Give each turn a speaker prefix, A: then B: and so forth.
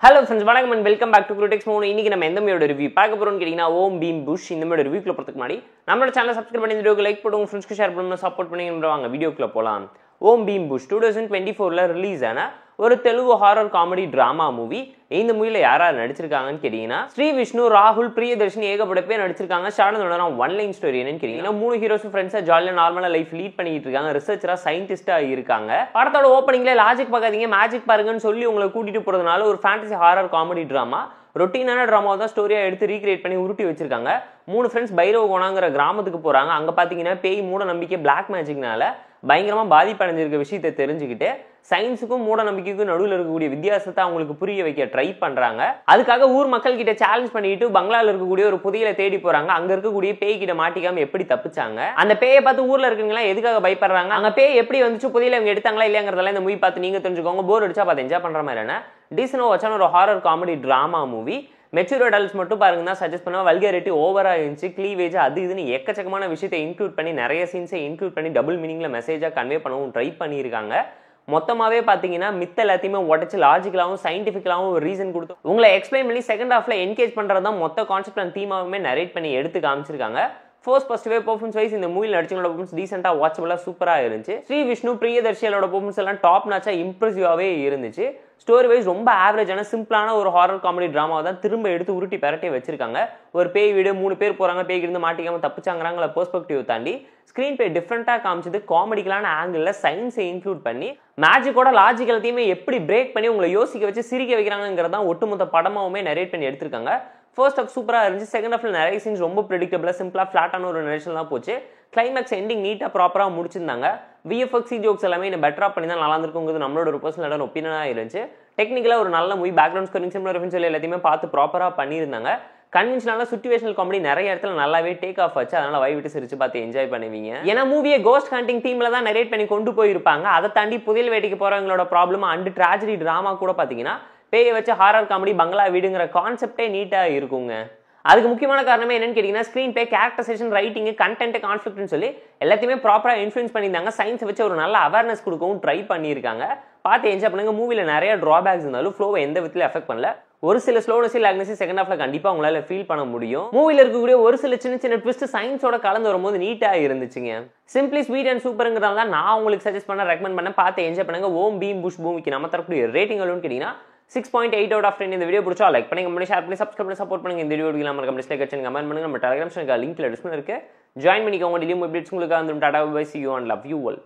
A: Hello friends, வணக்கம் and welcome back to Critex Mono. இன்னைக்கு நம்ம எந்த மூவியோட ரிவ்யூ பார்க்க போறோம்னு கேட்டிங்கன்னா ஓம் பீம் புஷ் இந்த மூவியோட ரிவ்யூக்குள்ள போறதுக்கு முன்னாடி நம்மளோட சேனலை சப்ஸ்கிரைப் பண்ணி இந்த வீடியோக்கு லைக் போடுங்க, ஃப்ரெண்ட்ஸ்க்கு ஷேர் பண்ணுங்க, சப்போர்ட் பண்ணுங்க. வாங்க வீடியோக்குள்ள போலாம். ஓம் பீம் புஷ் 2024ல ரிலீஸ் ஆன ஒரு Telugu horror comedy drama movie. இந்த மூவில யாரா நடிச்சிருக்காங்கன்னு கேட்டீங்கன்னா ஸ்ரீ விஷ்ணு, ராகுல், பிரியதர்ஷினி ஏகப்பட்ட பேர் நடிச்சிருக்காங்க. ஷார்ட்னோட ஒன் லைன் ஸ்டோரி என்னன்னு கேட்டீங்கன்னா மூணு ஹீரோஸ் ஃப்ரெண்ட்ஸா ஜாலியா நார்மலா லைஃப் லீட் பண்ணிட்டு இருக்காங்க. ரிசர்ச்சரா சயின்டிஸ்டா இருக்காங்க. படத்தோட ஓப்பனிங்ல லாஜிக் பார்க்காதீங்க மேஜிக் பாருங்கன்னு சொல்லி உங்களை கூட்டிட்டு போறதுனால ஒரு ஃபேண்டசி ஹாரர் காமெடி டிராமா ரொட்டீனான ட்ராமாவை தான் ஸ்டோரியா எடுத்து ரீக்ரியேட் பண்ணி உருட்டி வச்சிருக்காங்க. மூணு ஃப்ரெண்ட்ஸ் பைரவ கோணாங்கிற கிராமத்துக்கு போறாங்க. அங்க பாத்தீங்கன்னா பேய் மூட நம்பிக்கை பிளாக் மேஜிக்னால பயங்கரமா பாதிப்படைஞ்சிருக்க விஷயத்தை தெரிஞ்சுக்கிட்டு சயின்ஸுக்கும் மூட நம்பிக்கைக்கும் நடுவில் இருக்கக்கூடிய வித்தியாசத்தை அவங்களுக்கு புரிய வைக்க ட்ரை பண்றாங்க. அதுக்காக ஊர் மக்கள் கிட்ட சேலஞ்ச் பண்ணிட்டு பங்களால இருக்கக்கூடிய ஒரு புதையலை தேடி போறாங்க. அங்க இருக்கக்கூடிய பேய் கிட்ட மாட்டிக்காம எப்படி தப்பிச்சாங்க, அந்த பேயை பார்த்து ஊர்ல இருக்கீங்களா எதுக்காக பயப்படுறாங்க, அங்க பேய் எப்படி வந்துச்சு, புதையலை அவங்க எடுத்தாங்களா இல்லையாங்கிறதெல்லாம் இந்த மூவி பார்த்து நீங்க தெரிஞ்சுக்கோங்க. போர் அடிச்சா பார்த்து என்ஜாய் பண்ற மாதிரியான டீசனோ வச்சான ஒரு horror comedy drama movie. Mature adults மட்டும் பாருங்க தான் சஜஸ்ட் பண்ணா. வல்கரிட்டி ஓவரா இருந்துச்சு, கிளீவேஜ் அது இதுன்னு எக்கச்சக்கமான விஷயத்தை இன்க்ளூட் பண்ணி நிறைய சீன்ஸை இன்க்ளூட் பண்ணி டபுள் மீனிங்ல மெசேஜா கன்வே பண்ணவும் ட்ரை பண்ணியிருக்காங்க. மொத்தமாவே பாத்தீங்கன்னா மித்த எல்லாத்தையுமே உடச்சு லாஜிக்கலாவும் சயின்டிபிக்கலாவும் ஒரு ரீசன் கொடுத்து உங்களை எக்ஸ்பிளைன் பண்ணி செகண்ட் ஹாஃப்ல என்கேஜ் பண்றதுதான் மொத்த கான்செப்ட் அண்ட் தீமாவுமே நரேட் பண்ணி எடுத்து காமிச்சிருக்காங்க. ஃபர்ஸ்ட் வேவ் பெர்ஃபார்மன்ஸ் வைஸ் இந்த மூவில நடிச்சவங்களோட பெர்ஃபார்மன்ஸ் டீசென்ட்டா வாட்சபிளா சூப்பரா இருந்துச்சு. ஸ்ரீ விஷ்ணு, பிரியதர்ஷியோட பெர்ஃபார்மன்ஸ் எல்லாம் டாப் நாச்சா இம்ப்ரெசிவாவே இருந்துச்சு. ஸ்டோரி வைஸ் ரொம்ப ஆவரேஜான சிம்பிளான ஒரு ஹாரர் காமெடி டிராமாவை தான் திரும்ப எடுத்து உருட்டி பரட்டி வச்சிருக்காங்க. ஒரு பேய் வீடு, 3 பேர் போறாங்க, பேய்க்கு இருந்து மாட்டிக்காம தப்பிச்சாங்கிறாங்கள பெர்ஸ்பெக்டிவ் தாண்டி ஸ்கிரீன் பே டிஃப்ரெண்டா காமிச்சது. காமெடிக்கலான ஆங்கிள் சயின்ஸை இன்க்ளூட் பண்ணி மேஜிக்கோட லாஜிக்கல் தீமை எப்படி பிரேக் பண்ணி உங்களை யோசிக்க வச்சு சிரிக்க வைக்கிறாங்கிறதான் ஒட்டுமொத்த படமாவுமே நரேட் பண்ணி எடுத்திருக்காங்க. ஃபர்ஸ்ட் ஹாஃப் சூப்பரா இருந்துச்சு. செகண்ட் ஹாஃப்ல நிறைய சீன்ஸ் ரொம்ப ப்ரெடிக்டபிளா சிம்பிளா ஃபிளாட்டான ஒரு நரேஷன் தான் போச்சு. கிளைமேக்ஸ் எண்டிங் நீட்டா ப்ராப்பரா முடிச்சிருந்தாங்க. விஎஃப்எக்ஸ் ஜோக்ஸ் எல்லாமே இன்னும் பெட்டரா பண்ணி தான் நல்லா இருந்திருக்குங்கிறது நம்மளோட ஒரு பர்சனல் ஒப்பீனியனா இருந்துச்சு. டெக்னிக்கலா ஒரு நல்ல movie, background scoring, similar reference எல்லாத்தையுமே பார்த்து ப்ராப்பரா பண்ணியிருந்தாங்க. கன்வென்ஷனலா சிச்சுவேஷனல் காமெடி நிறைய இடத்துல நல்லாவே டேக் ஆஃப் ஆச்சு. அதனால வாய் விட்டு சிரிச்சு பார்த்து என்ஜாய் பண்ணுவீங்க. ஏன்னா மூவியை கோஸ்ட் ஹண்டிங் தீம்ல தான் நரேட் பண்ணி கொண்டு போயிருப்பாங்க. அதை தாண்டி புதையல் வேட்டைக்கு போறவங்களோட ப்ராப்ளம் அண்ட் ட்ராஜடி டிராமா கூட பாத்தீங்கன்னா பேயை வச்சு ஹாரர் காமெடி பங்களா வீடுங்கிற கான்செப்டே நீட்டா இருக்குங்க. அதுக்கு முக்கியமான காரணமே என்னன்னு கேட்டீங்கன்னா ஸ்கிரீன் பே, கேரக்டரைசேஷன், ரைட்டிங், கண்டென்ட், கான்ஃபிளிக்ட்னு சொல்லி எல்லாத்தையுமே ப்ராப்பரா இன்ஃப்ளூயன்ஸ் பண்ணியிருந்தாங்க. சயின்ஸ் வச்சு ஒரு நல்ல அவேர்னஸ் கொடுக்கவும் ட்ரை பண்ணியிருக்காங்க. பார்த்து என்ஜாய் பண்ணுங்க. மூவில நிறைய டிராபேக்ஸ் இருந்தாலும் ஃப்ளோவை எந்த விதத்திலும் எஃபெக்ட் பண்ணல. ஒரு சில ஸ்லோனஸ் லாக்னஸ் செகண்ட் ஹாஃப்ல கண்டிப்பா உங்களால ஃபீல் பண்ண முடியும். மூவில இருக்கக்கூடிய ஒரு சில சின்ன சின்ன ட்விஸ்ட் சயின்ஸோட கலந்து வரும்போது நீட்டா இருந்துச்சுங்க. சிம்பிளி ஸ்வீட் அண்ட் சூப்பருங்கிறதால தான் நான் உங்களுக்கு சஜஸ்ட் பண்ண ரெக்கமெண்ட் பண்ண. பார்த்து என்ஜாய் பண்ணுங்க. ஓம் பீம் புஷ் மூவிக்கு நம்ம தரக்கூடிய ரேட்டிங் எவ்வளவுன்னு கேட்டீங்கன்னா 6.8 out of 10. இந்த வீடியோ பிடிச்சா லைக் பண்ணுங்க, கமெண்ட் ஷேர் பண்ணி சப்ஸ்கிரைப் பண்ணி சப்போர்ட் பண்ணுங்க. இந்த வீடியோ நம்ம டிஸ்லைக் அடிச்சு கமெண்ட் பண்ணுங்க. நம்ம டெலிகிராம் சேனல் லிங்க்ல டிஸ்பிளே இருக்கு, ஜாயின் பண்ணிக்கோங்க. டெய்லி அப்டேட்ஸ் உங்களுக்கு வந்து tata bye, see you and love you all.